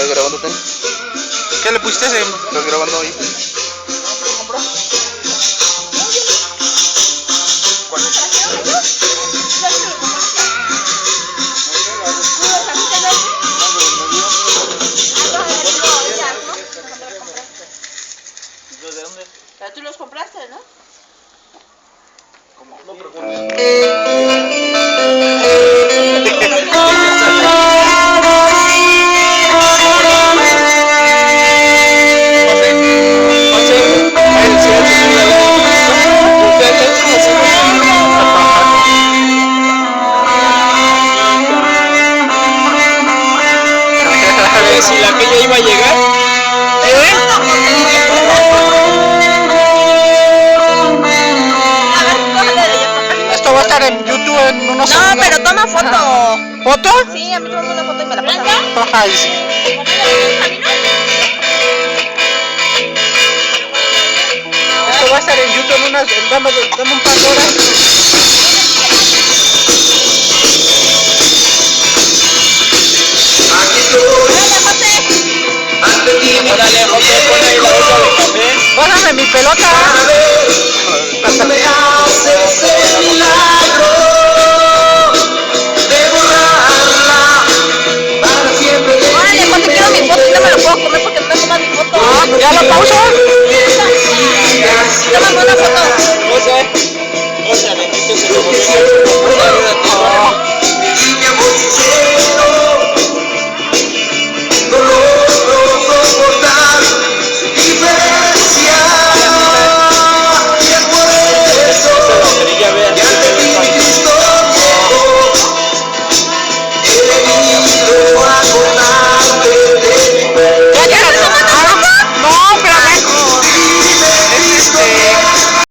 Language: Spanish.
¿Estás grabándote? ¿Qué le pusiste ese? ¿Estás grabando ahí? ¿De dónde? Pero tú los compraste, ¿no? ¿Cómo? No preguntes. Si la que ya iba a llegar. Esto va a estar en YouTube en unos segundos. No, pero toma foto. ¿Foto? Sí, a mí toma una foto y me la pasa. Ay, sí. Esto va a estar en YouTube en unas, dame un par de horas. Dale, José, pon ahí la bolsa de café. Pásame mi pelota. Hasta Me haces el milagro de borrarla para siempre. Órale, José, quiero mi foto y no me lo puedo comer porque no me tomas mi foto. ¿Ya lo pauso? Tómame una foto.